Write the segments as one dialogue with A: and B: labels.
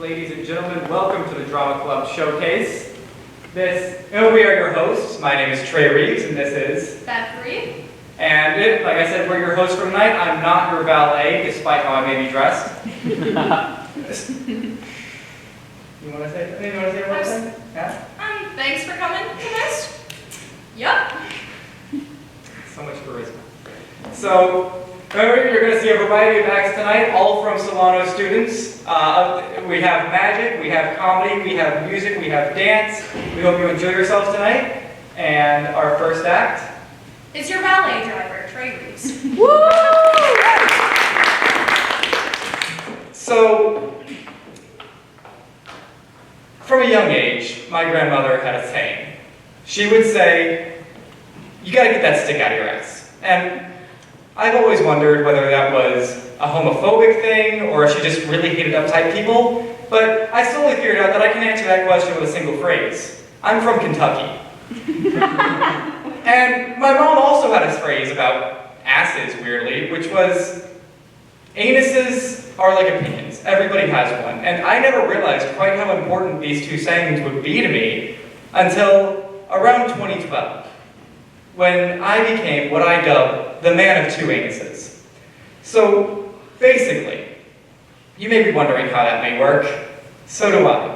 A: Ladies and gentlemen, welcome to the Drama Club Showcase. We are your hosts. My name is Trey Reeves, and this is
B: Beatrice.
A: And like I said, we're your hosts for tonight. I'm not your valet, despite how I may be dressed. You want to say something? Yeah?
B: Thanks for coming to this. Yup.
A: So much charisma. So, remember, you're going to see a variety of acts tonight, all from Solano students. We have magic, we have comedy, we have music, we have dance. We hope you enjoy yourselves tonight. And our first act
B: is your valet driver, Trey Reeves.
A: Woo! So, from a young age, my grandmother had a saying. She would say, "You got to get that stick out of your ass." And I've always wondered whether that was a homophobic thing or if she just really hated uptight people, but I slowly figured out that I can answer that question with a single phrase. I'm from Kentucky. And my mom also had a phrase about asses, weirdly, which was, anuses are like opinions. Everybody has one. And I never realized quite how important these two sayings would be to me until around 2012. When I became what I dubbed the man of two anuses. So, basically, you may be wondering how that may work. So do I.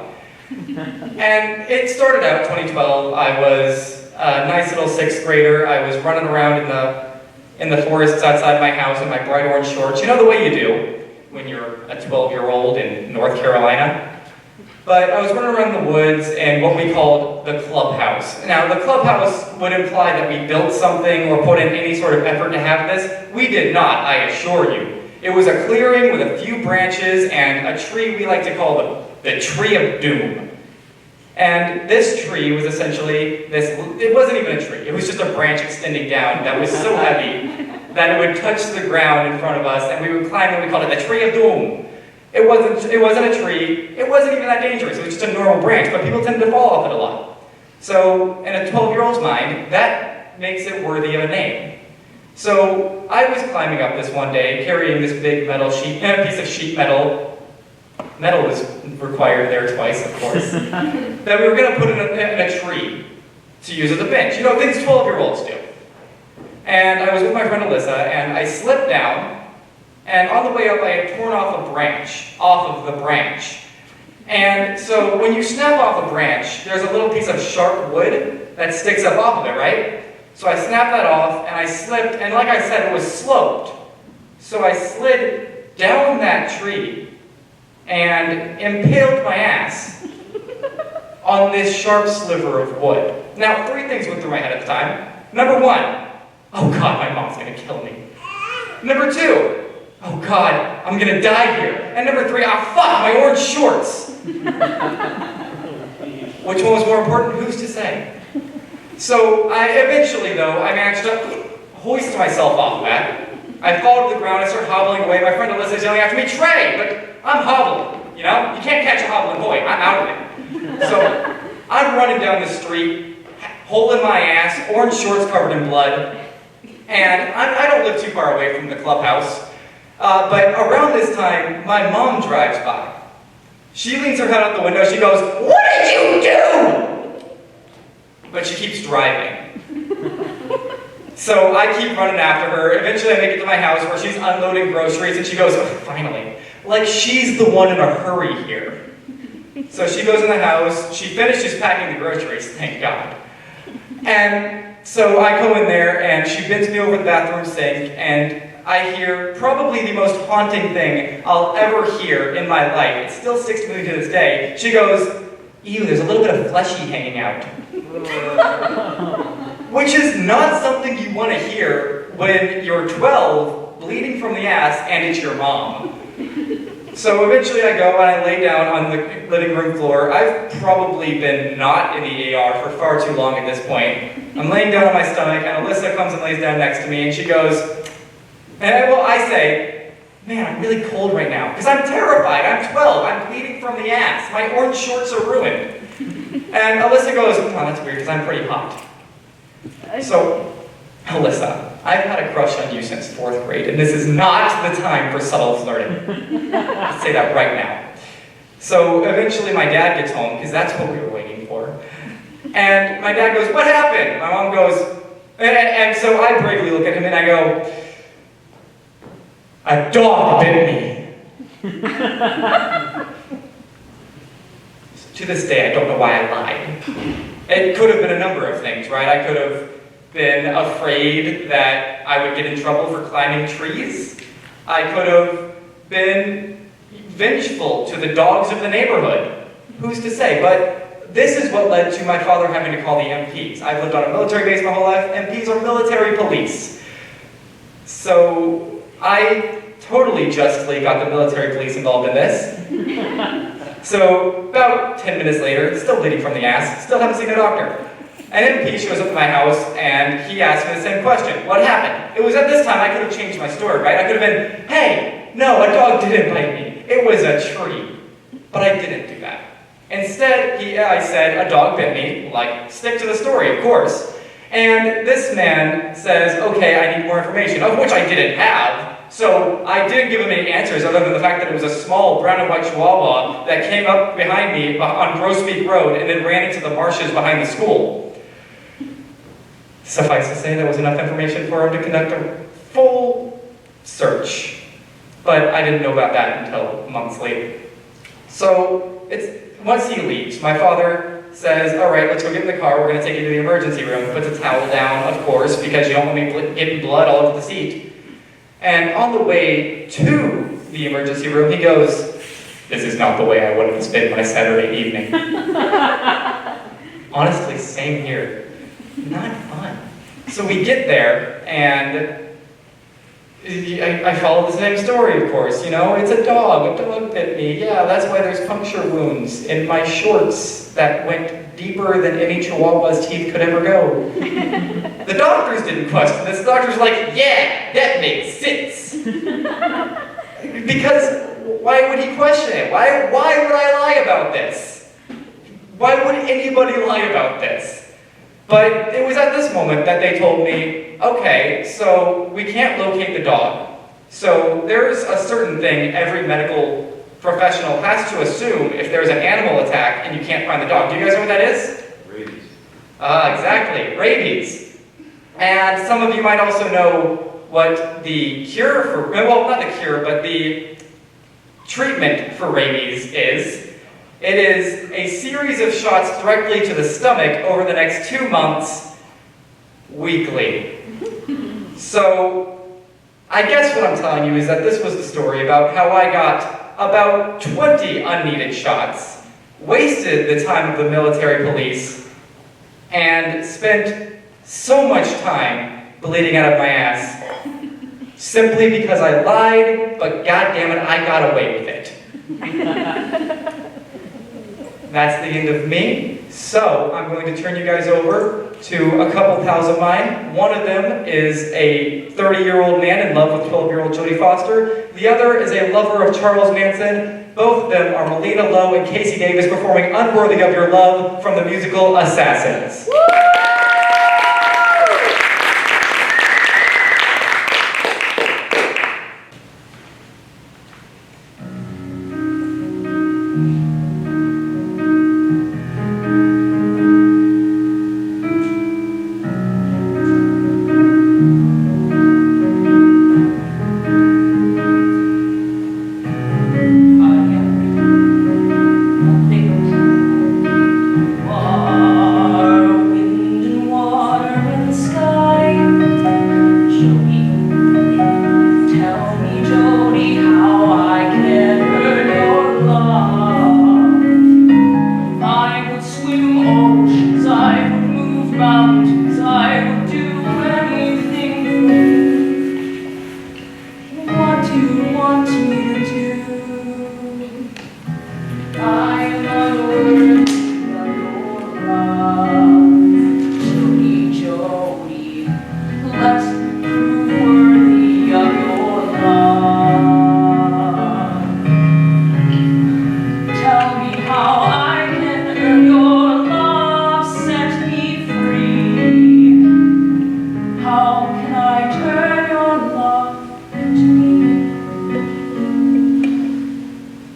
A: And it started out 2012. I was a nice little sixth grader. I was running around in the forests outside my house in my bright orange shorts. You know the way you do when you're a 12-year-old in North Carolina? But I was running around the woods in what we called the clubhouse. Now, the clubhouse would imply that we built something or put in any sort of effort to have this. We did not, I assure you. It was a clearing with a few branches and a tree we like to call the tree of doom. And this tree was essentially it wasn't even a tree. It was just a branch extending down that was so heavy that it would touch the ground in front of us, and we would climb and we called it the tree of doom. It wasn't a tree, it wasn't even that dangerous, it was just a normal branch, but people tended to fall off it a lot. So, in a 12-year-old's mind, that makes it worthy of a name. So, I was climbing up this one day, carrying this big piece of sheet metal. Metal was required there twice, of course, that we were going to put in a tree to use as a bench. You know, things 12-year-olds do. And I was with my friend Alyssa, and I slipped down, and on the way up, I had torn off a branch, off of the branch. And so when you snap off a branch, there's a little piece of sharp wood that sticks up off of it, right? So I snapped that off, and I slipped, and like I said, it was sloped. So I slid down that tree and impaled my ass on this sharp sliver of wood. Now, three things went through my head at the time. Number one, oh God, my mom's gonna kill me. Number two, oh God, I'm gonna die here. And number three, ah fuck, my orange shorts. Which one was more important? Who's to say? So eventually though, I managed to hoist myself off of that. I fall to the ground, I start hobbling away. My friend Alyssa is yelling after me, Trey, but I'm hobbling, you know? You can't catch a hobbling boy, I'm out of it. So I'm running down the street, hole in my ass, orange shorts covered in blood. And I don't live too far away from the clubhouse. But around this time, my mom drives by. She leans her head out the window, she goes, "What did you do?" But she keeps driving. So I keep running after her. Eventually I make it to my house where she's unloading groceries and she goes, "Oh, finally." Like she's the one in a hurry here. So she goes in the house, she finishes packing the groceries, thank God. And so I go in there and she bends me over the bathroom sink and I hear probably the most haunting thing I'll ever hear in my life. It still sticks to me to this day. She goes, "Ew, there's a little bit of fleshy hanging out." Which is not something you want to hear when you're 12, bleeding from the ass, and it's your mom. So eventually I go and I lay down on the living room floor. I've probably been not in the AR for far too long at this point. I'm laying down on my stomach and Alyssa comes and lays down next to me and she goes, I say, "Man, I'm really cold right now because I'm terrified. I'm 12. I'm bleeding from the ass. My orange shorts are ruined." And Alyssa goes, "Oh, that's weird because I'm pretty hot." So, Alyssa, I've had a crush on you since 4th grade, and this is not the time for subtle flirting. I'll say that right now. So eventually my dad gets home, because that's what we were waiting for. And my dad goes, "What happened?" My mom goes, and so I bravely look at him and I go, "A dog bit me." To this day, I don't know why I lied. It could have been a number of things, right? I could have been afraid that I would get in trouble for climbing trees. I could have been vengeful to the dogs of the neighborhood. Who's to say? But this is what led to my father having to call the MPs. I've lived on a military base my whole life. MPs are military police. So I totally justly got the military police involved in this. So about 10 minutes later, still bleeding from the ass, still haven't seen a doctor. An MP shows up at my house and he asked me the same question. What happened? It was at this time I could have changed my story, right? I could have been, "Hey, no, a dog didn't bite me. It was a tree." But I didn't do that. Instead, I said, "A dog bit me." Like, stick to the story, of course. And this man says, "Okay, I need more information," of which I didn't have. So I didn't give him any answers other than the fact that it was a small brown and white chihuahua that came up behind me on Grosbeak Road and then ran into the marshes behind the school. Suffice to say, that was enough information for him to conduct a full search. But I didn't know about that until months later. So once he leaves, my father says, "All right, let's go get in the car. We're going to take you to the emergency room." Puts a towel down, of course, because you don't want me getting blood all over the seat. And on the way to the emergency room, he goes, "This is not the way I wanted to spend my Saturday evening." Honestly, same here. Not fun. So we get there, and I follow the same story, of course. You know, it's a dog bit me. Yeah, that's why there's puncture wounds in my shorts that went deeper than any chihuahua's teeth could ever go. The doctors didn't question this. The doctors were like, "Yeah, that makes sense." Because why would he question it? Why would I lie about this? Why would anybody lie about this? But it was at this moment that they told me, "Okay, so we can't locate the dog. So there's a certain thing every medical professional has to assume if there's an animal attack and you can't find the dog." Do you guys know what that is?
C: Rabies.
A: Exactly, rabies. And some of you might also know what the cure for, well, not the cure, but the treatment for rabies is. It is a series of shots directly to the stomach over the next 2 months, weekly. So, I guess what I'm telling you is that this was the story about how I got about 20 unneeded shots, wasted the time of the military police, and spent so much time bleeding out of my ass simply because I lied, but goddammit, I got away with it. That's the end of me. So I'm going to turn you guys over to a couple pals of mine. One of them is a 30-year-old man in love with 12-year-old Jodie Foster. The other is a lover of Charles Manson. Both of them are Meleena Low and Casey Davis performing Unworthy of Your Love from the musical Assassins.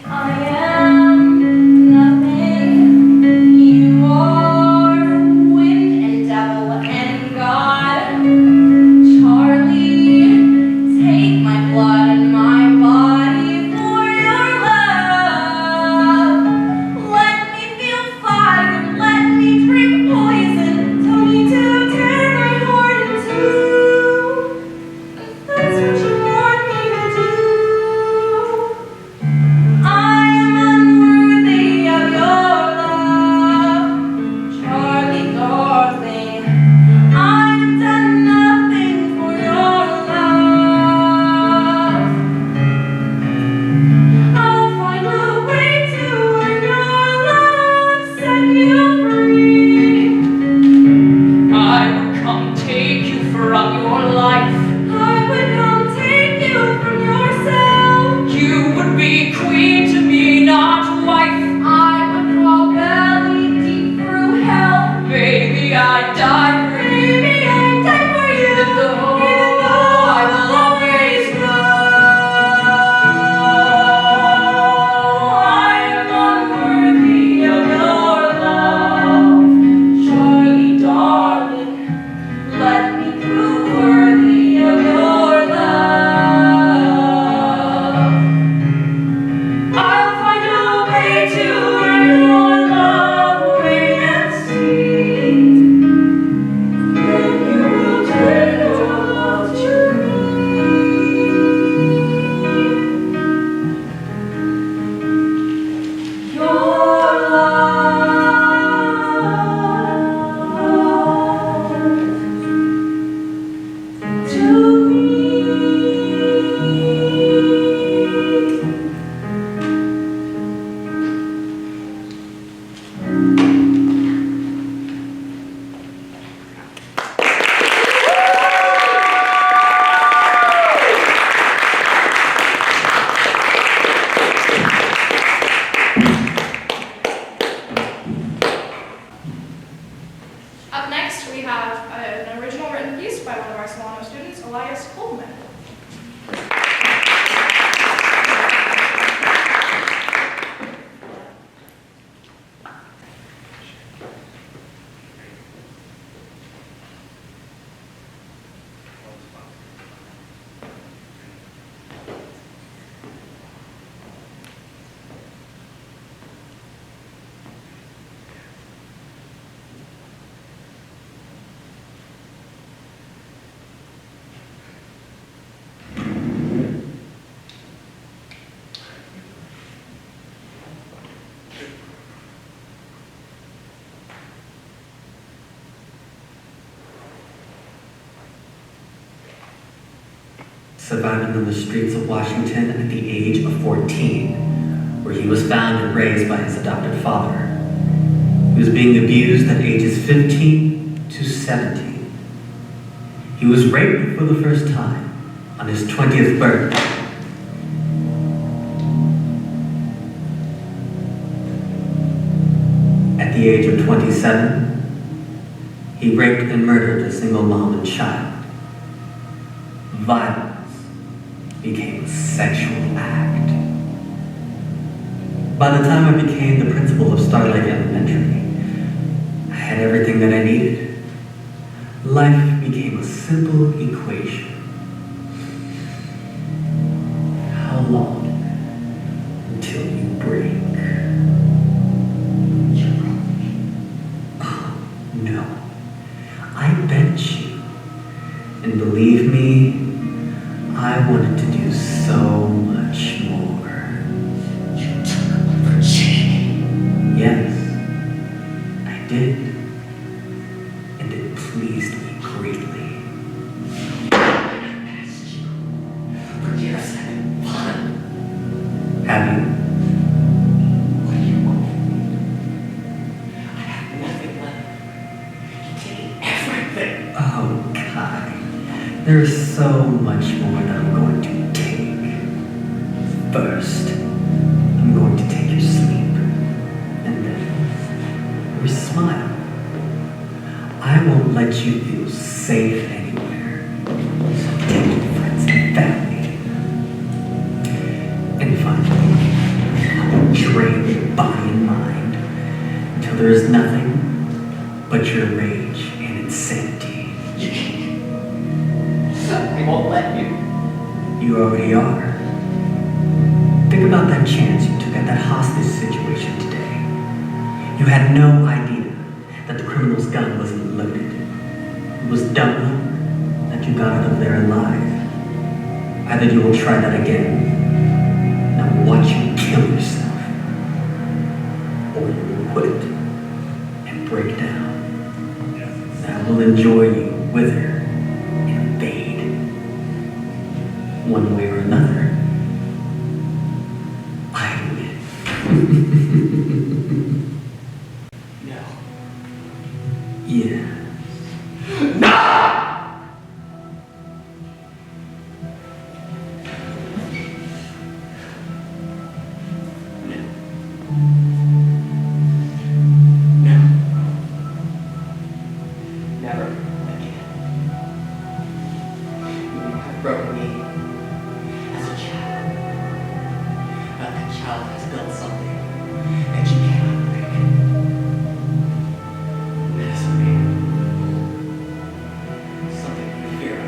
D: I am
B: one of our Solano students, Elias Coleman.
C: Surviving on the streets of Washington at the age of 14, where he was found and raised by his adopted father. He was being abused at ages 15 to 17. He was raped for the first time on his 20th birthday. At the age of 27, he raped and murdered a single mom and child. Violence became a sexual act. By the time I became the principal of Starlight Elementary, I had everything that I needed. Life became a simple equation. How long until you break? Oh, no. I bet you. And believe me, I wanted to do so much more.
D: You took my virginity.
C: Yes, I did. And it pleased me greatly.
D: I asked you for your second fun.
C: Have you?
D: What do you want from me? I have nothing left. You're taking everything.
C: Oh, God. There's so much more that I'm going to take. First, I'm going to take your sleep. And then, your smile. I won't let you feel safe anywhere. So take your friends and family. And finally, I will drain your body and mind until there is nothing but your rage and insanity.
D: I won't let you.
C: You already are. Think about that chance you took at that hostage situation today. You had no idea that the criminal's gun wasn't loaded. It was dumb that you got out of there alive. Either you will try that again, and I will watch you kill yourself, or you will quit and break down. And I will enjoy you wither and fade. One way or another, I win.
D: No.
C: Yeah.
D: No! No. Never again. You have broken me as a child. But that child has built something that you cannot break. That is a man. Something you fear of.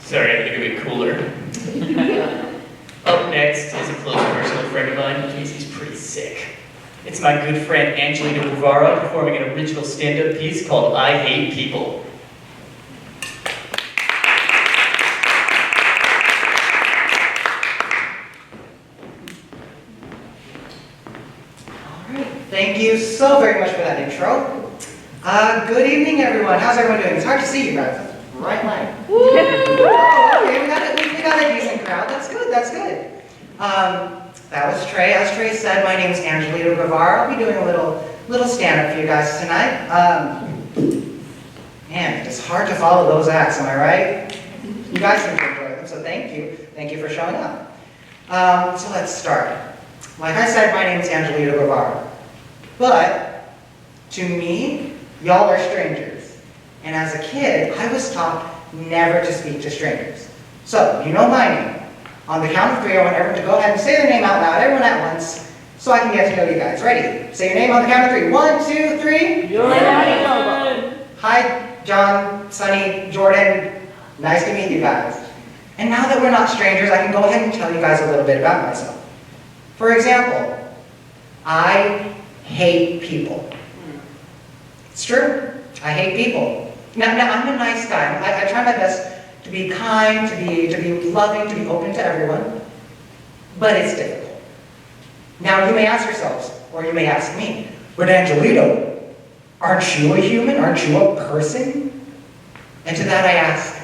A: Sorry, I had to get cooler. Up next is a close personal friend of mine, Casey's pretty sick. It's my good friend Angelito Guevarra performing an original stand-up piece called I Hate People.
E: Alright, thank you so very much for that intro. Good evening, everyone. How's everyone doing? It's hard to see you guys. That's right line. Oh, okay, we got at least That was Trey. As Trey said, my name is Angelito Guevarra. I'll be doing a little stand-up for you guys tonight. Man, it's hard to follow those acts, am I right? You guys seem to enjoy them, so thank you. Thank you for showing up. So let's start. Like I said, my name is Angelito Guevarra. But, to me, y'all are strangers. And as a kid, I was taught never to speak to strangers. So, you know my name. On the count of 3, I want everyone to go ahead and say their name out loud, everyone at once, so I can get to know you guys. Ready? Say your name on the count of 3. 1, 2, 3.
B: Jordan.
E: Hi, John, Sunny, Jordan. Nice to meet you guys. And now that we're not strangers, I can go ahead and tell you guys a little bit about myself. For example, I hate people. It's true. I hate people. Now I'm a nice guy. I try my best to be kind, to be loving, to be open to everyone. But it's difficult. Now you may ask yourselves, or you may ask me, but Angelito, aren't you a human? Aren't you a person? And to that I ask,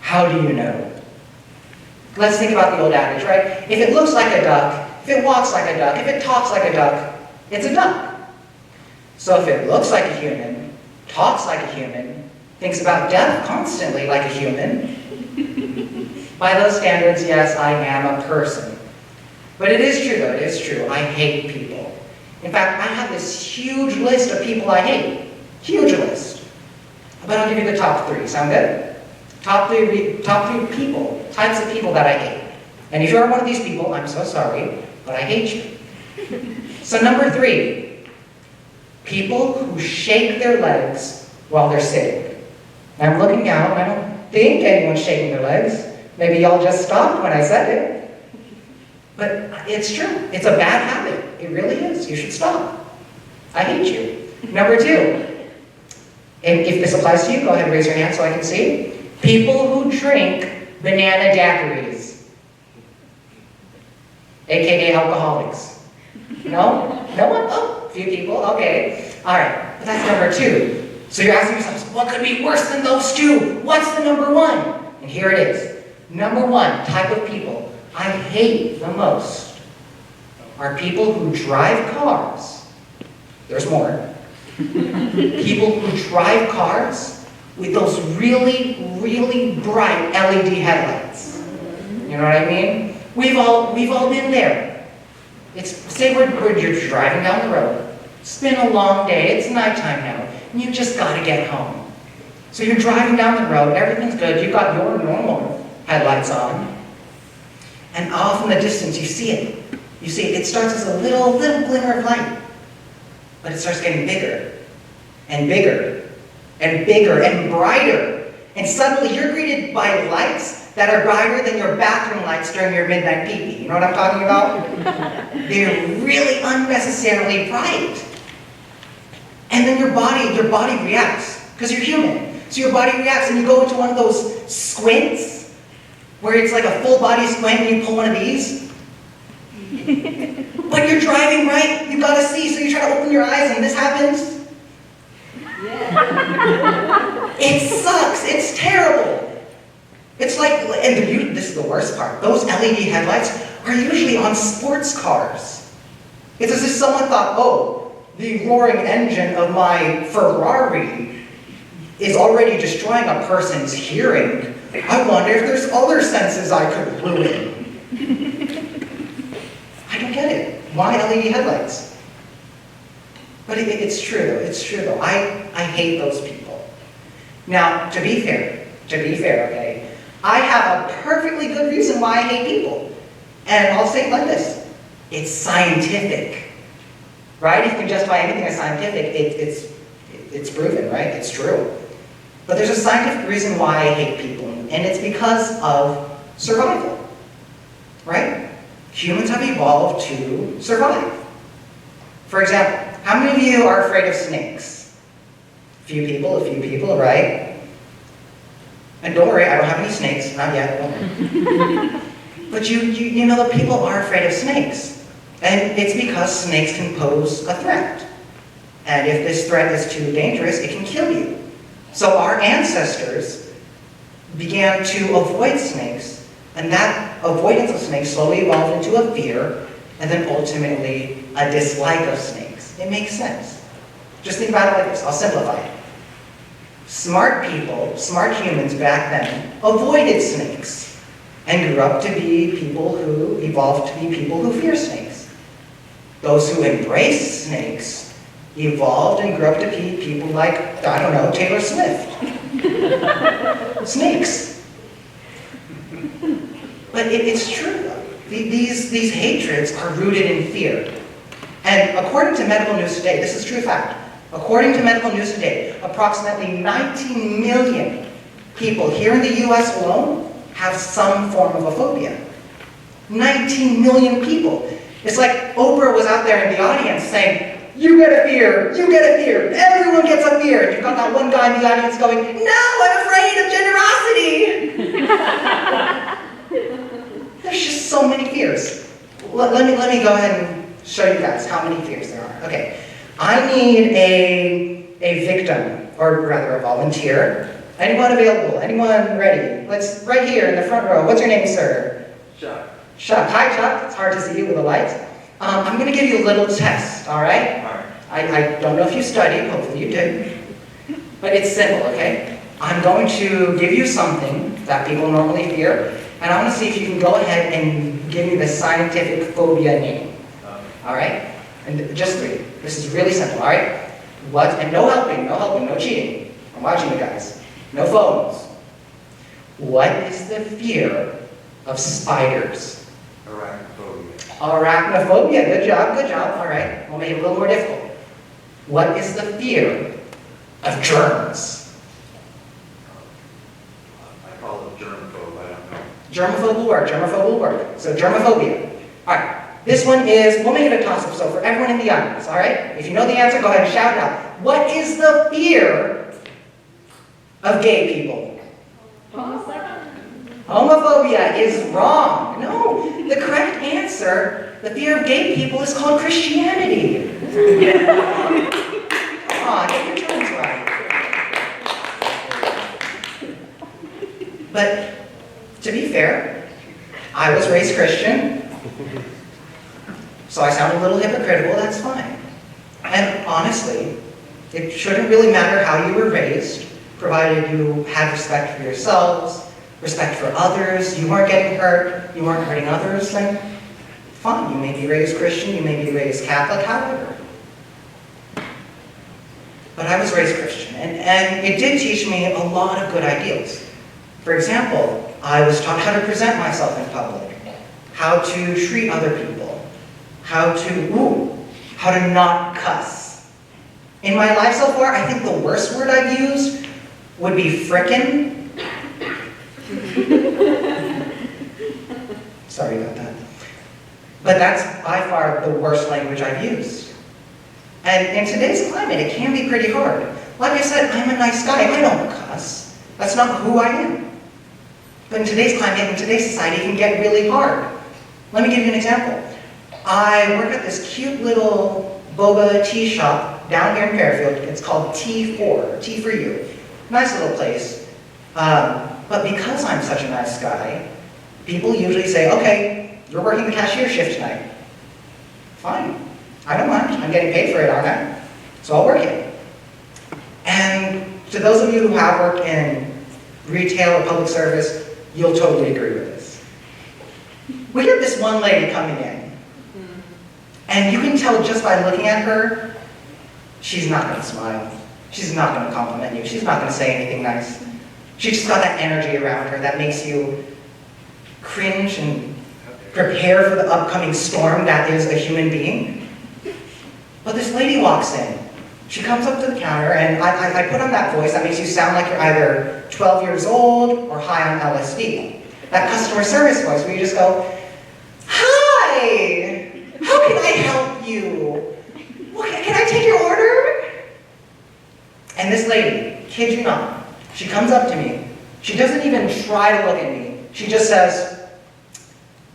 E: how do you know? Let's think about the old adage, right? If it looks like a duck, if it walks like a duck, if it talks like a duck, it's a duck. So if it looks like a human, talks like a human, thinks about death constantly like a human, by those standards, yes, I am a person. But it is true, though, it is true, I hate people. In fact, I have this huge list of people I hate. Huge list. But I'll give you the top 3. Sound good? Top three people, types of people that I hate. And if you are one of these people, I'm so sorry, but I hate you. So number 3, people who shake their legs while they're sitting. I'm looking down, I don't think anyone's shaking their legs. Maybe y'all just stopped when I said it. But it's true, it's a bad habit. It really is, you should stop. I hate you. Number 2, and if this applies to you, go ahead and raise your hand so I can see. People who drink banana daiquiris, aka alcoholics. No? No one? Oh, a few people, okay. All right, but that's number 2. So you're asking yourselves, what could be worse than those 2? What's the number 1? And here it is. Number 1 type of people I hate the most are people who drive cars. There's more. People who drive cars with those really, really bright LED headlights. You know what I mean? We've all been there. Say you're driving down the road. It's been a long day, it's nighttime now, and you just gotta get home. So you're driving down the road, everything's good, you've got your normal headlights on, and off in the distance you see it. You see it starts as a little glimmer of light, but it starts getting bigger, and bigger, and bigger, and brighter. And suddenly you're greeted by lights that are brighter than your bathroom lights during your midnight pee-pee. You know what I'm talking about? They're really unnecessarily bright. And then your body reacts, because you're human. So your body reacts and you go into one of those squints, where it's like a full body squint and you pull one of these. But you're driving, right? You gotta see, so you try to open your eyes and this happens. It sucks, it's terrible. It's like, and this is the worst part, those LED headlights are usually on sports cars. It's as if someone thought, oh, the roaring engine of my Ferrari is already destroying a person's hearing. I wonder if there's other senses I could ruin. I don't get it. Why LED headlights? But it's true though. I hate those people. Now, to be fair, okay, I have a perfectly good reason why I hate people. And I'll say it like this. It's scientific. Right? If you can justify anything as scientific, it's proven, right? It's true. But there's a scientific reason why I hate people, and it's because of survival. Right? Humans have evolved to survive. For example, how many of you are afraid of snakes? A few people, right? And don't worry, I don't have any snakes, not yet, don't worry. But you know that people are afraid of snakes. And it's because snakes can pose a threat. And if this threat is too dangerous, it can kill you. So our ancestors began to avoid snakes And that avoidance of snakes slowly evolved into a fear, and then ultimately a dislike of snakes. It makes sense. Just think about it like this. I'll simplify it. Smart people, smart humans back then, avoided snakes and grew up to be people who evolved to be people who fear snakes. Those who embraced snakes evolved and grew up to be people like, I don't know, Taylor Swift. Snakes. But it's true though. These hatreds are rooted in fear. And according to Medical News Today, this is true fact. According to Medical News Today, approximately 19 million people here in the US alone have some form of a phobia. 19 million people. It's like Oprah was out there in the audience saying, you get a fear, you get a fear, everyone gets a fear. And you've got that one guy in the audience going, no, I'm afraid of generosity. There's just so many fears. Let me go ahead and show you guys how many fears there are. Okay, I need a victim, or rather a volunteer. Anyone available? Anyone ready? Let's, right here in the front row. What's your name, sir?
F: Chuck.
E: Chuck. Hi, Chuck. It's hard to see you with the lights. I'm going to give you a little test, all right?
F: All right.
E: I don't know if you studied. Hopefully you did. But it's simple, okay? I'm going to give you something that people normally fear, and I want to see if you can go ahead and give me the scientific phobia name. All right? And just 3. This is really simple, all right? What? And no helping, no cheating. I'm watching you guys. No phones. What is the fear of spiders?
F: Arachnophobia.
E: Arachnophobia. Good job. All right. We'll make it a little more difficult. What is the fear of germs?
F: I call it germphobe, I don't know.
E: Germaphobe will work. So germophobia. All right. This one is, we'll make it a toss-up, so for everyone in the audience, all right? If you know the answer, go ahead and shout it out. What is the fear of gay people? Homophobia is wrong. No, the correct answer, the fear of gay people, is called Christianity. Come on, get your terms right. But to be fair, I was raised Christian, so I sound a little hypocritical, that's fine. And honestly, it shouldn't really matter how you were raised, provided you had respect for yourselves, respect for others, you weren't getting hurt, you weren't hurting others, then fine, you may be raised Christian, you may be raised Catholic, however. But I was raised Christian, and it did teach me a lot of good ideals. For example, I was taught how to present myself in public, how to treat other people, how to not cuss. In my life so far, I think the worst word I've used would be frickin'. Sorry about that. But that's by far the worst language I've used. And in today's climate, it can be pretty hard. Like I said, I'm a nice guy. I don't cuss. That's not who I am. But in today's climate, in today's society, it can get really hard. Let me give you an example. I work at this cute little boba tea shop down here in Fairfield. It's called T4, Tea for You. Nice little place. But because I'm such a nice guy, people usually say, okay, you're working the cashier shift tonight. Fine. I don't mind. I'm getting paid for it, aren't I? So I'll work it. And to those of you who have worked in retail or public service, you'll totally agree with this. We get this one lady coming in, and you can tell just by looking at her, she's not going to smile. She's not going to compliment you. She's not going to say anything nice. She's just got that energy around her that makes you cringe and prepare for the upcoming storm that is a human being. But this lady walks in. She comes up to the counter, and I put on that voice that makes you sound like you're either 12 years old or high on LSD. That customer service voice where you just go, hi, how can I help you? Can I take your order? And this lady, kid you not, she comes up to me. She doesn't even try to look at me. She just says,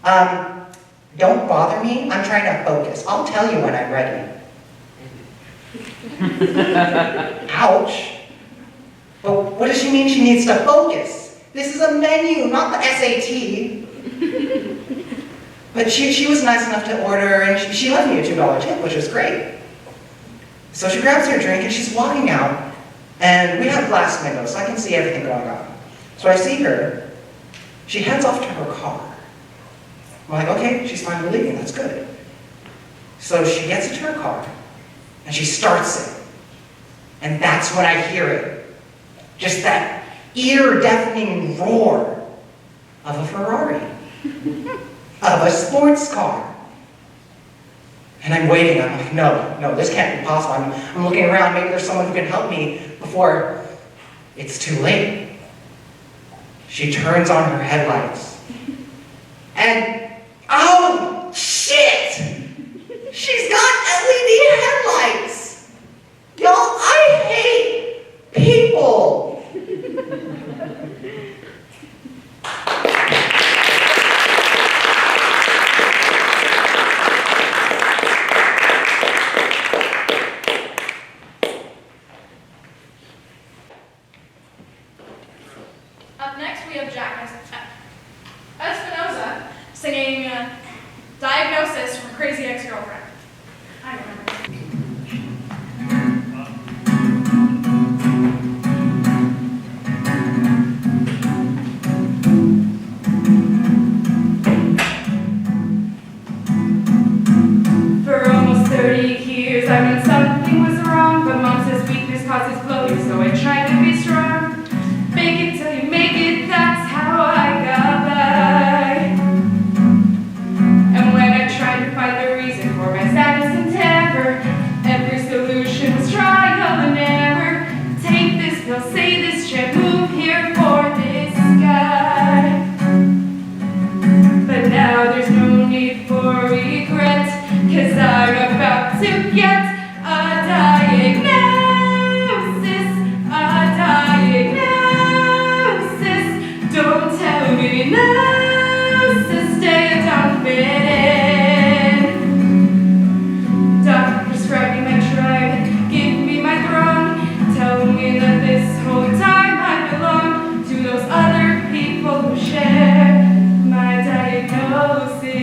E: don't bother me, I'm trying to focus. I'll tell you when I'm ready. Ouch. But what does she mean she needs to focus? This is a menu, not the SAT. But she was nice enough to order, and she left me a $2 tip, which was great. So she grabs her drink and she's walking out, and we have glass windows, so I can see everything going on. So I see her, she heads off to her car. I'm like, okay, she's finally leaving, that's good. So she gets into her car, and she starts it. And that's when I hear it. Just that ear-deafening roar of a Ferrari, of a sports car. And I'm waiting, I'm like, no, this can't be possible. I'm looking around, maybe there's someone who can help me before it's too late. She turns on her headlights. And, oh, shit! She's got LED headlights! Y'all, I hate people!
B: Up next, we have Espinoza singing Diagnosis from Crazy Ex-Girlfriend. I remember. For almost 30 years, I mean something was wrong, but Mom says weakness causes bloating, so I tried to be strong. Make it till you make it, that's how I got by. And when I tried to find the reason for my sadness and terror, every solution was trial and error. Take this pill, say this chant, move here for this guy. But now there's no need for regret, 'cause I'm about to get a diagnosis, a diagnosis. Don't tell me no, sister, you don't fit in. Doctor prescribed me my drug, give me my throne, tell me that this whole time I belong to those other people who share my diagnosis.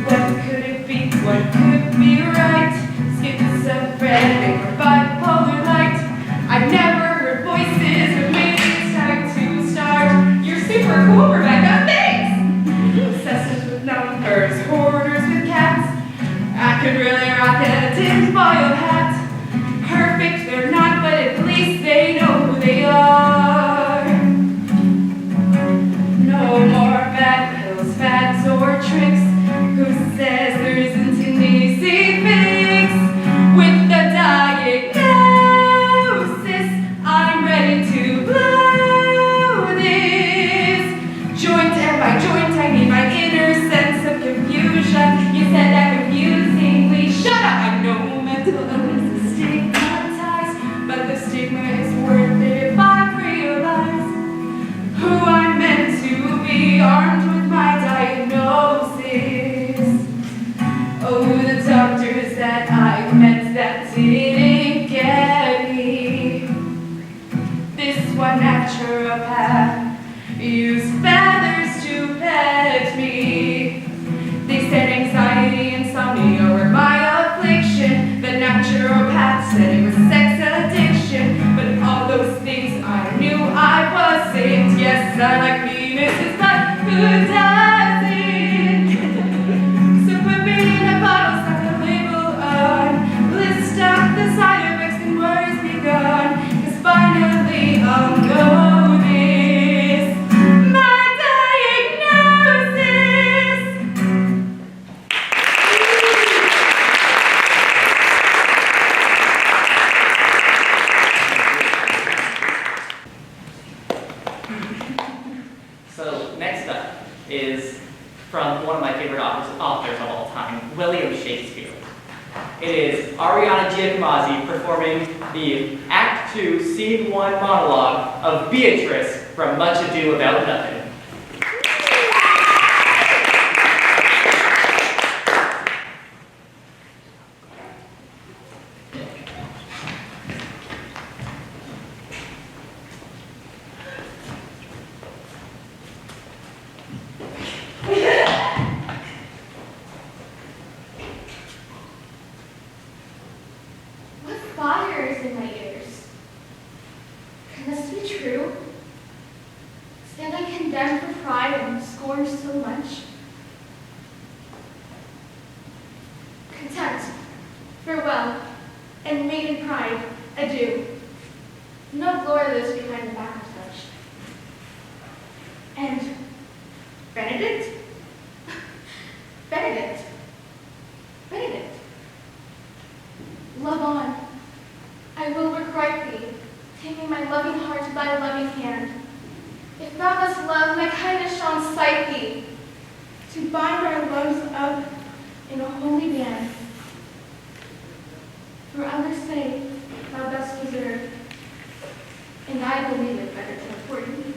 B: What could it be? What could be right? Schizophrenic or bipolar light? I've never heard voices, but maybe it's time to start. You're super cool, Rebecca, thanks! Obsessive with numbers, hoarders with cats. I could really rock a tinfoil hat. Perfect, they're not, but at least they know who they are. No more bad pills, fads, or tricks. Who says there isn't an easy fix? With the diagnosis, I'm ready to blow this. Joint and by joint, I need my inner sense of confusion. You said that confusingly. Shut up! I know mental illness is stigmatized, but the stigma is worth it if I realize who I'm meant to be, armed with my diagnosis. Oh, the doctors that I met that didn't get me. This one naturopath used feathers to pet me. They said anxiety, insomnia were my affliction. The naturopath said it was sex addiction. But all those things I knew I wasn't. Yes, I like penises, but who doesn't? So put me in a bottle, stuck a label on. List out the side effects and worries begun. 'Cause finally I'll know this. My diagnosis.
G: So next up is from one of my favorite authors of all time, William Shakespeare. It is Ariana Giacomazzi performing the Act 2, Scene 1 monologue of Beatrice from Much Ado About Nothing.
B: Benedict? Benedict. Benedict. Love on. I will requite thee, taming my loving heart to thy loving hand. If thou dost love, my kindness shall incite thee to bind our loves up in a holy band. For others say thou dost deserve, and I believe it better to report thee.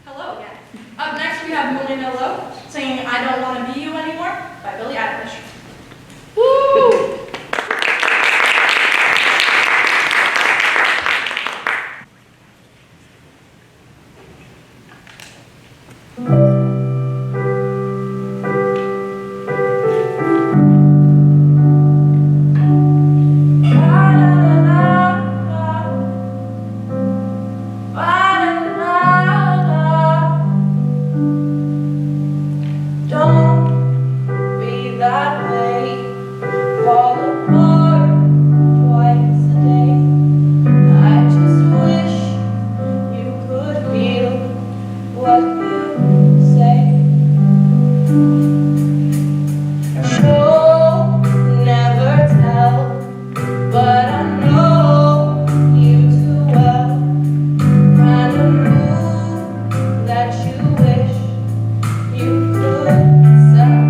H: Hello again. Up next we have Meleena Low singing I Don't Wanna Be You Anymore by Billie Eilish. Woo!
I: Don't be that way. Fall apart twice a day. I just wish you could feel what you say. Show, never tell, but I know you too well. Kind of move that you wish you could sell.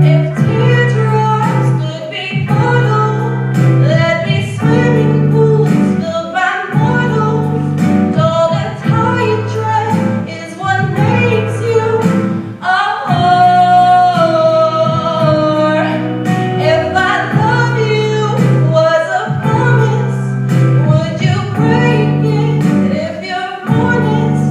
I: If teardrops could be bottled, there'd be swimming pools filled by mortals. All that tight dress is what makes you a whore. If I love you was a promise, would you break it if you're honest?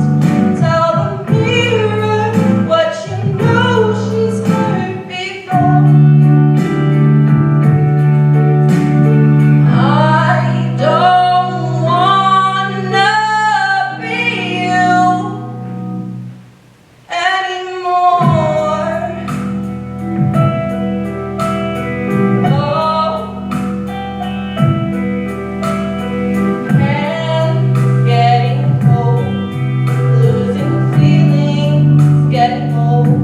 I: Tell the mirror what you know she's heard before. I don't wanna be you anymore. Oh, hands getting cold, losing feelings, getting old.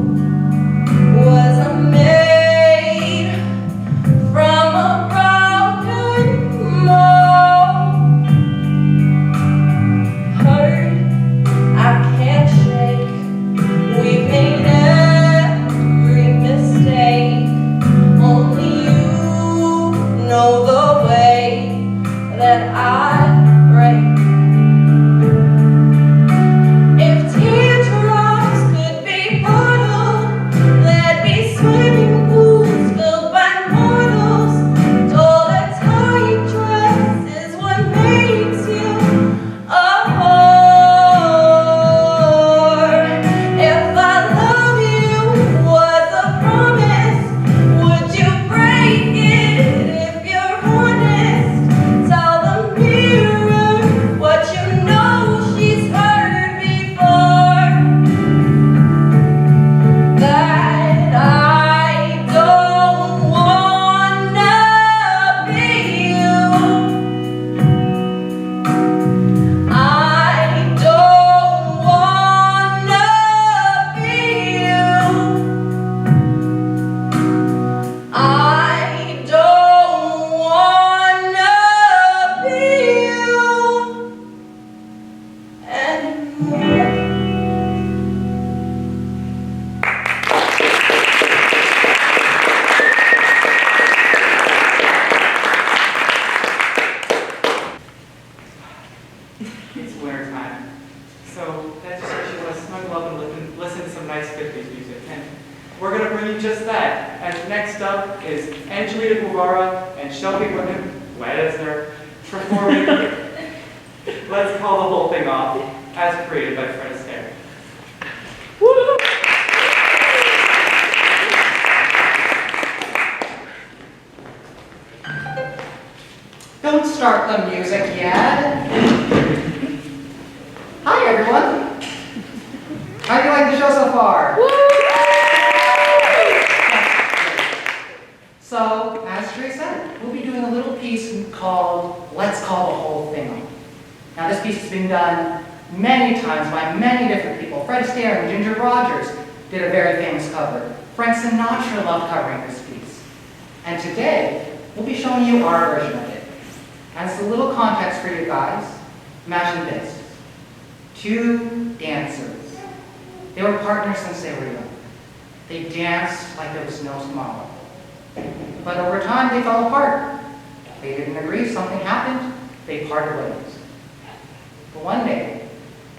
I: Was I made from a broken mold? Hurt I can't shake. We've made every mistake. Only you know the way that I break. If teardrops could be bottled, there'd be swimming pools filled by mortals. All that tight dress is what makes you a whore. If I love you was a promise, would you break it if you're honest? Tell the mirror what you know she's heard before. That I don't wanna be you. I don't wanna be you. I don't wanna be you anymore.
A: It's winter time, so that just makes you want to snuggle up and listen to some nice 50s music. And we're going to bring you just that. And next up is Angelito, Guevarra, and Shelby Wesner performing Let's Call the Whole Thing Off, as created by Fred Astaire. Woo!
E: Don't start the music yet. like the show so far? So, as Trey said, we'll be doing a little piece called Let's Call the Whole Thing Off. Now, this piece has been done many times by many different people. Fred Astaire and Ginger Rogers did a very famous cover. Frank Sinatra loved covering this piece. And today, we'll be showing you our version of it. And it's a little context for you guys. Imagine this. 2 dancers. They were partners since they were young. They danced like there was no tomorrow. But over time, they fell apart. They didn't agree, something happened, they parted ways. But one day,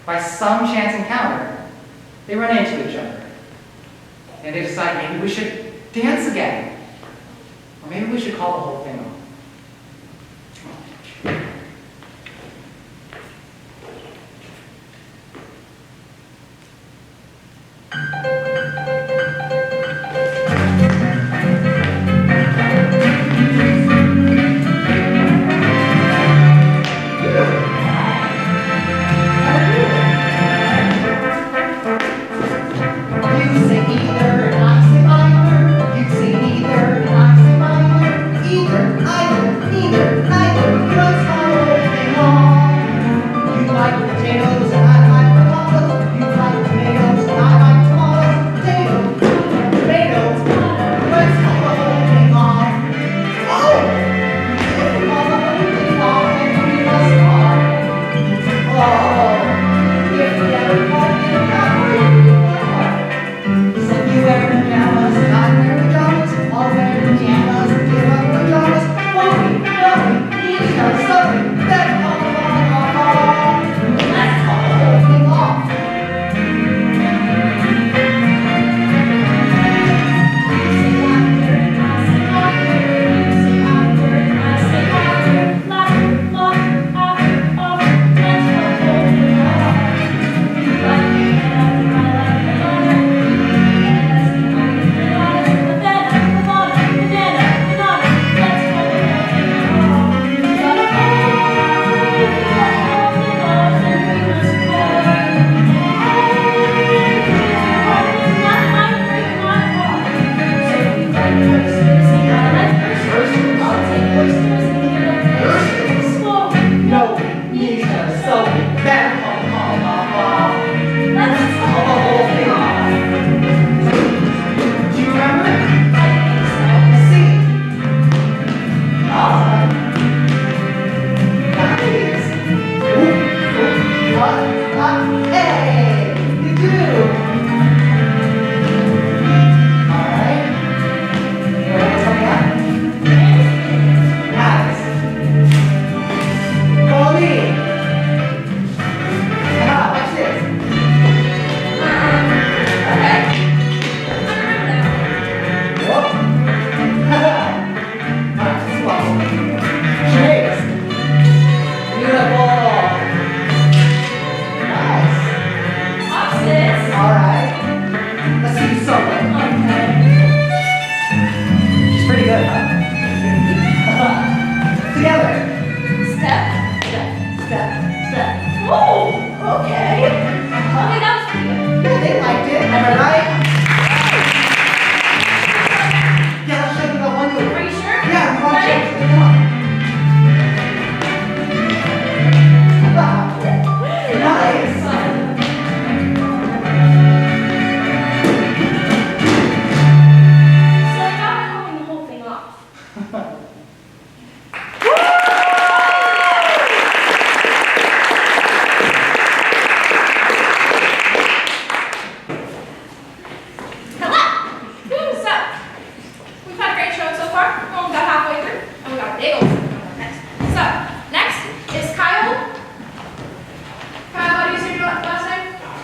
E: by some chance encounter, they run into each other. And they decide maybe we should dance again. Or maybe we should call the whole thing off.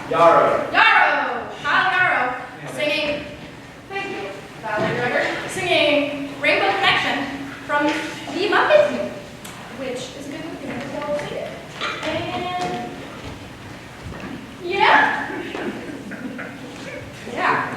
A: Yaroch.
H: Yaroch! Kyle Yaroch singing, thank you, ballet director, singing Rainbow Connection from the Muppet, which is a good movie, because I'll sing it. And yeah. Yeah.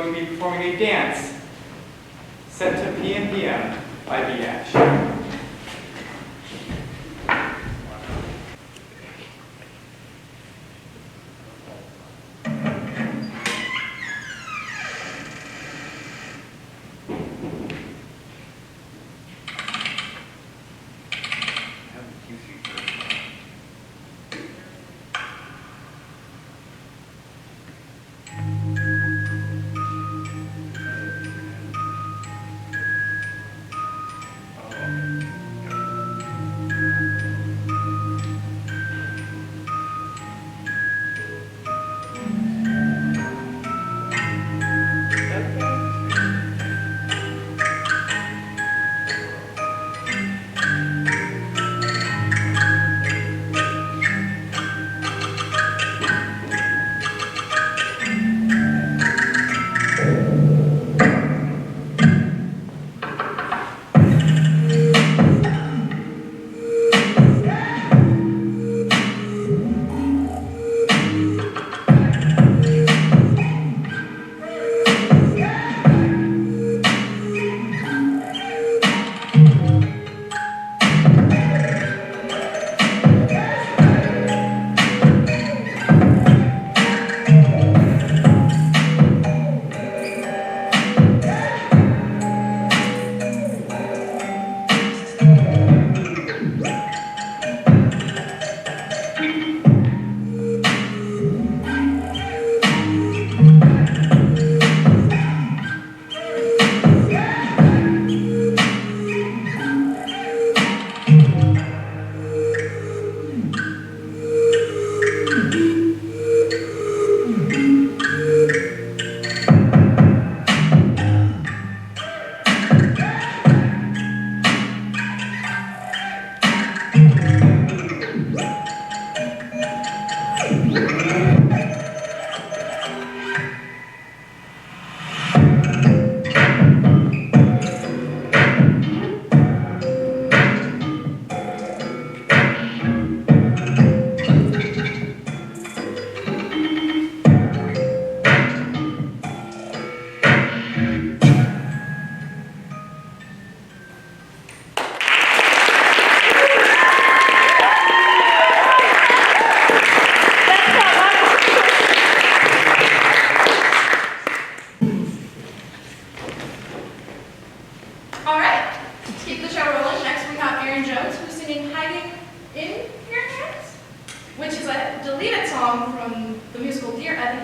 A: going to be performing a dance set to P&PM by Bdash.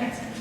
H: Hansen.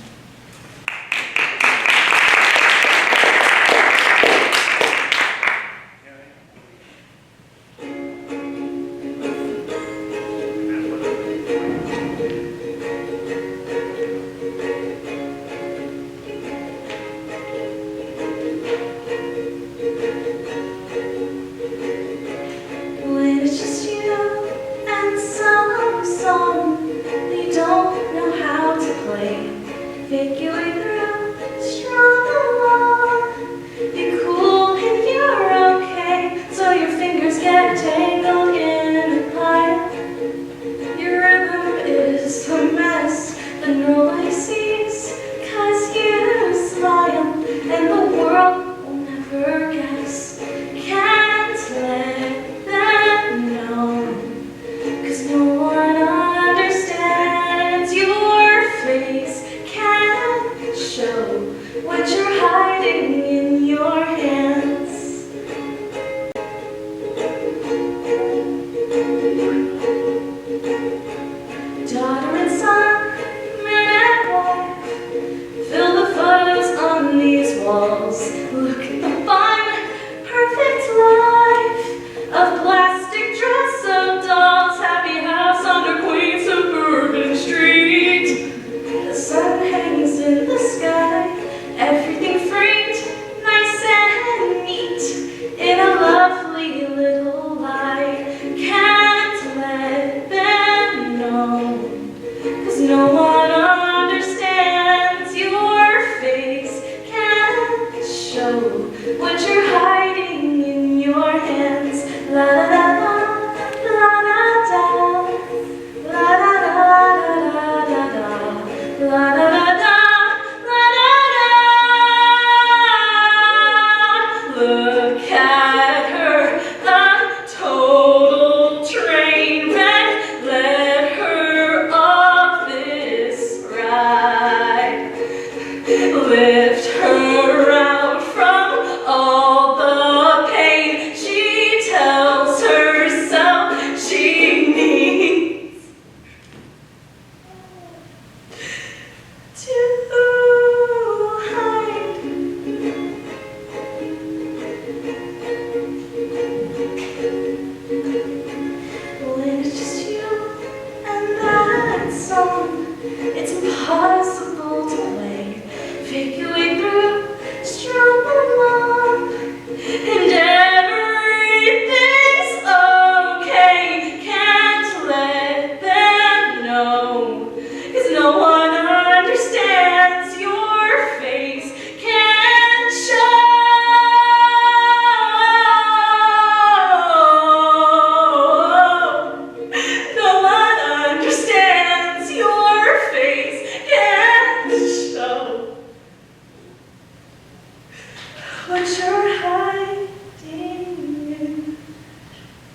I: what you're hiding in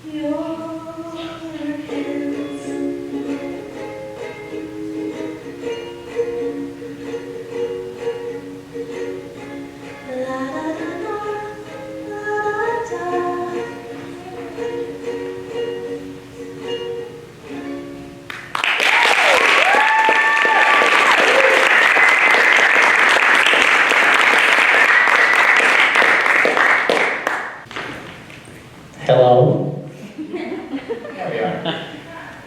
I: your hands. La da da da, la da da.
A: Hello. There we are.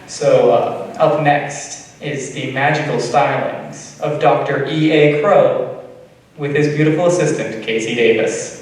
A: So, up next is the magical stylings of Dr. E.A. Crow with his beautiful assistant, Casey Davis.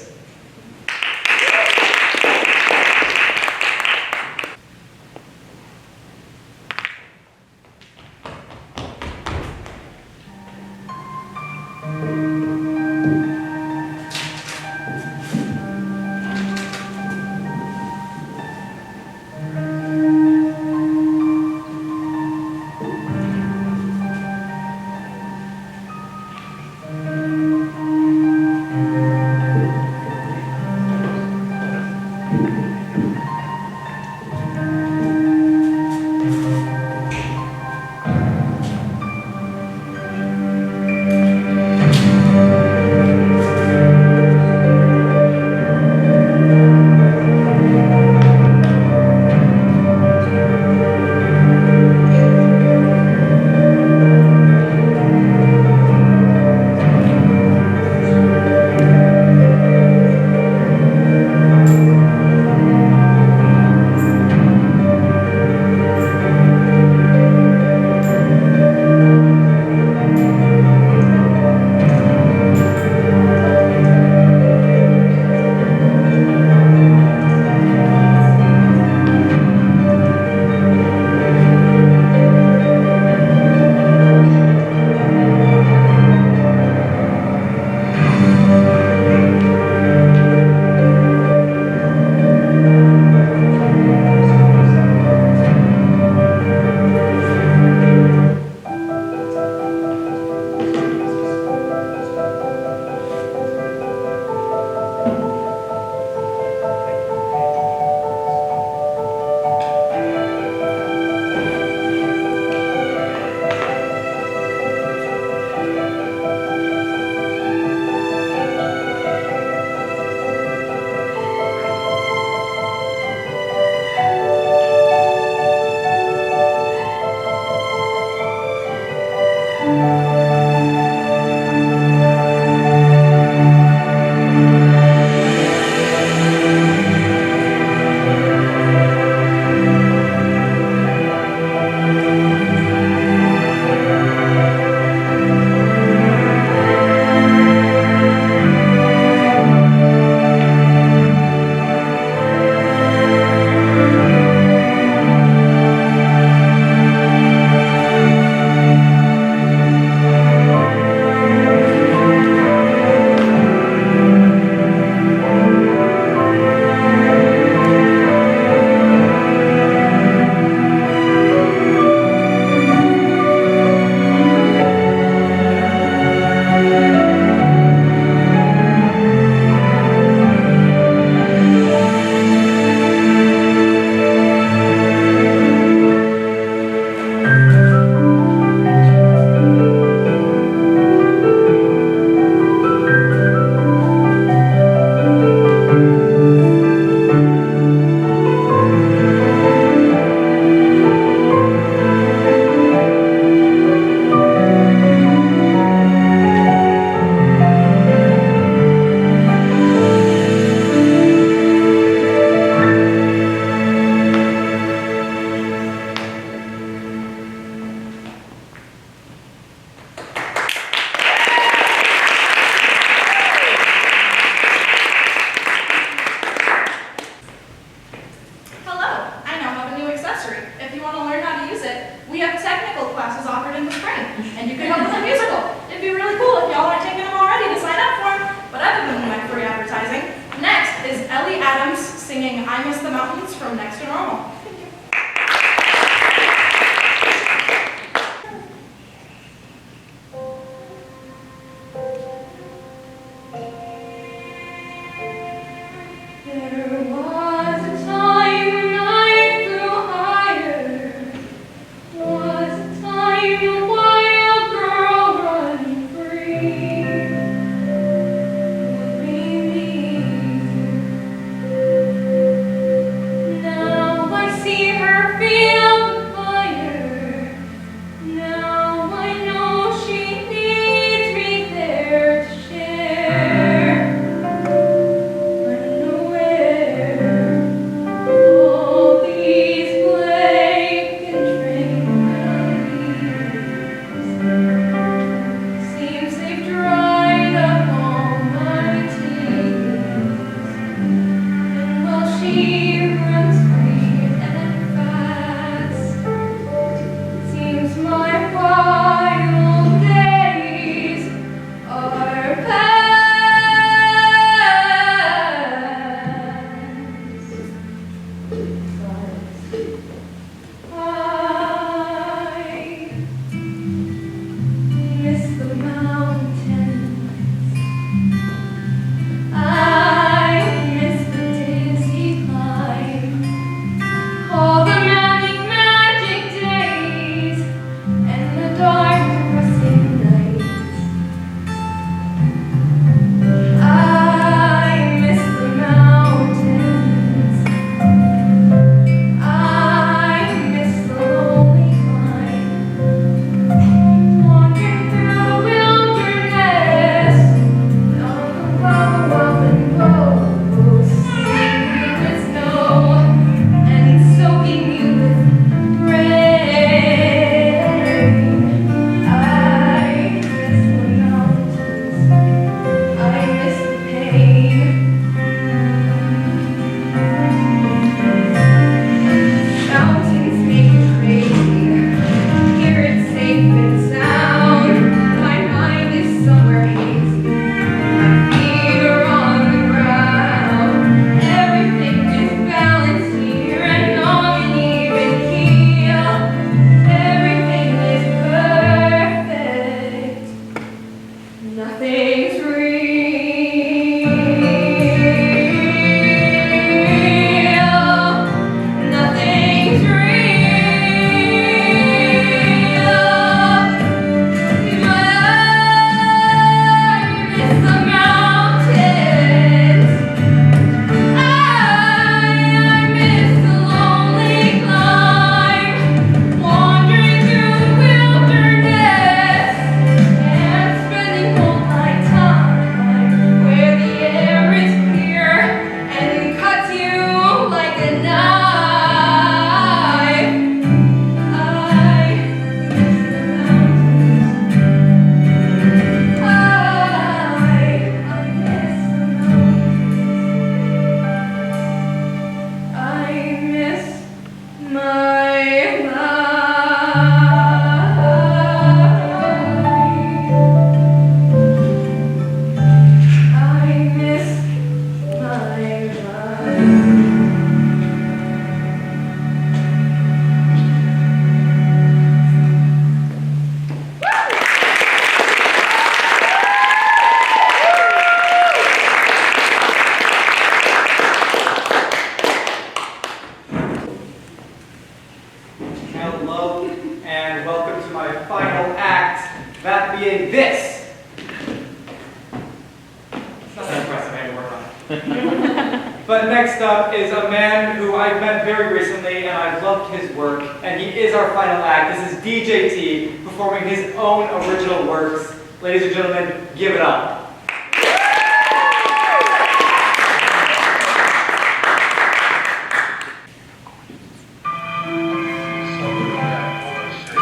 A: But next up is a man who I've met very recently, and I've loved his work, and he is our final act. This is DJT, performing his own original works. Ladies and gentlemen, give it up.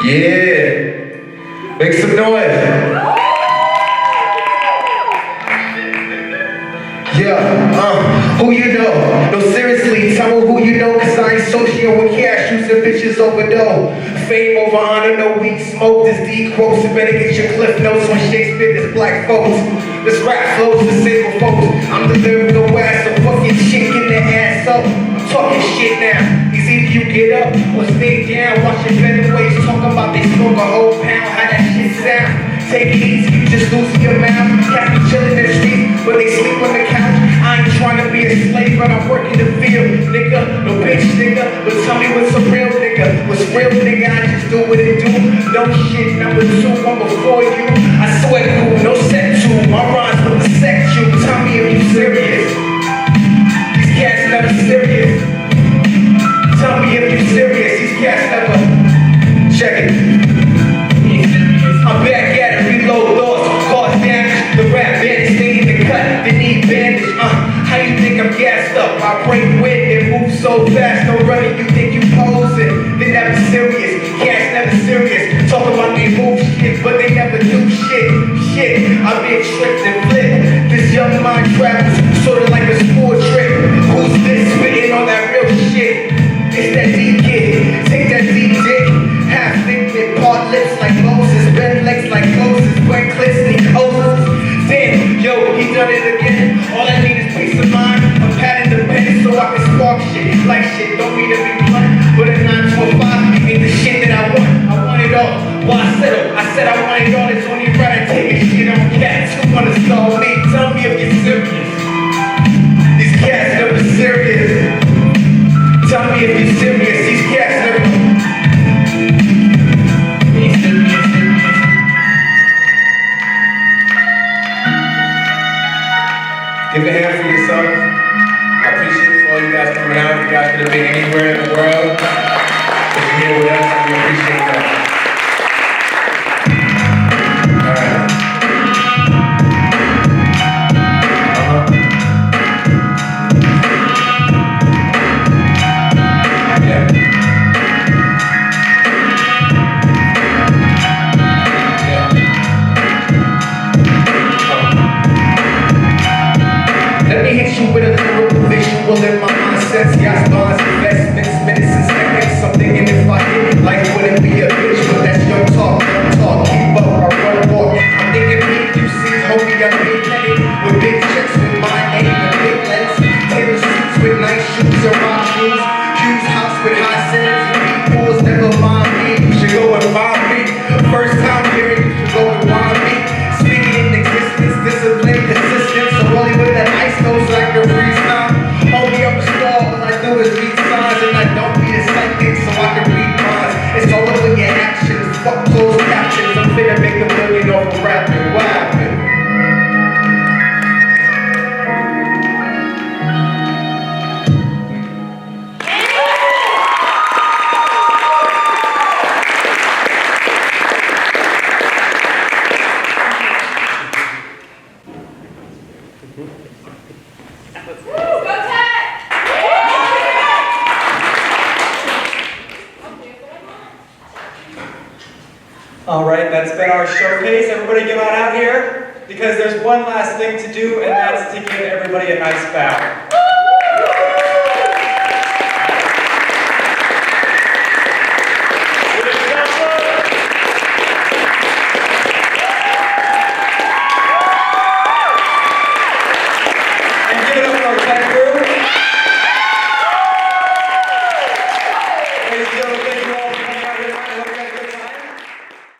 J: Yeah, make some noise. Yeah, who you know? No, seriously, tell me who you know, cause I ain't social with cash, using bitches over dough. Fame over honor, no weed smoke, this D quotes, you better get your cliff notes when Shakespeare, this black folks. This rap flows to single folks. I'm delivering the ass, so fucking shit, get the ass up. I'm talking shit now. It's either you get up or stay down. Watch your better ways, talk about they smoke a whole pound, how that shit sound. Take it easy, you just losing your mouth. Cats be chillin' in the streets, but they sleep on the couch. I ain't trying to be a slave, but I'm working the field. Nigga, no bitch nigga, but tell me what's a real nigga. What's real nigga, I just do what it do. No shit, number 2, I'm before you. I swear cool, no set to. My rhymes with the sect you. Tell me if you serious. These cats never serious. Tell me if you serious. These cats never. Check it. I'm back at it, reload thoughts, cause damage. The rap bandits, they need to cut, they need bandage. How you think I'm gassed up? I break wind and move so fast, no running, you think you posing. They never serious, cats never serious. Talk about they move shit, but they never do shit. I've been tricked and flipped. This young mind travels, sorta like a school trip. Who's this spitting on that real shit? It's that D kid, take that D dick. Half thick and part lips like Moses, bend legs like Moses, wet clips and he closes. Damn, yo, he done it again. All I need is peace of mind. I'm patting the pen so I can spark shit. Like shit, don't mean to be blunt, but a 9 to a 5 ain't the shit that I want. I want it all. Well, I said I want it all. It's only right I take a shit on cats who wanna stall me. Tell me if you're serious. These cats never serious. Tell me if you're serious. These cats never. Give a hand for yourself. I appreciate it for all you guys coming out. You guys could have been anywhere in the world. But you're here with us, and we appreciate that. All right. Let me hit you with a lyrical visual in my mindsets. Yachts, bonds, investments, minutes and seconds. I'm thinking if I hit life wouldn't be a bitch, but that's your talk. Keep up, I run walk. I'm thinking big, you see, homie, I'm big headed. With big checks with my name and big lens. Taylor suits with nice shoes and rock shoes. Huge house with high ceilings and deep pools. Never mind me, you should go and find me. First time hearing, you should go and find me. Speaking in existence, discipline, consistent. So only with that ice goes like the freeze time. Homie, I'm a star, all I do is read signs. And I don't need a psychic so I can read minds. It's all over your actions, fuck closed captions. I'm finna make $1 million off of rapping. What happened?
A: All right, that's been our showcase. Everybody get on out here, because there's one last thing to do, and that's to give everybody a nice bow.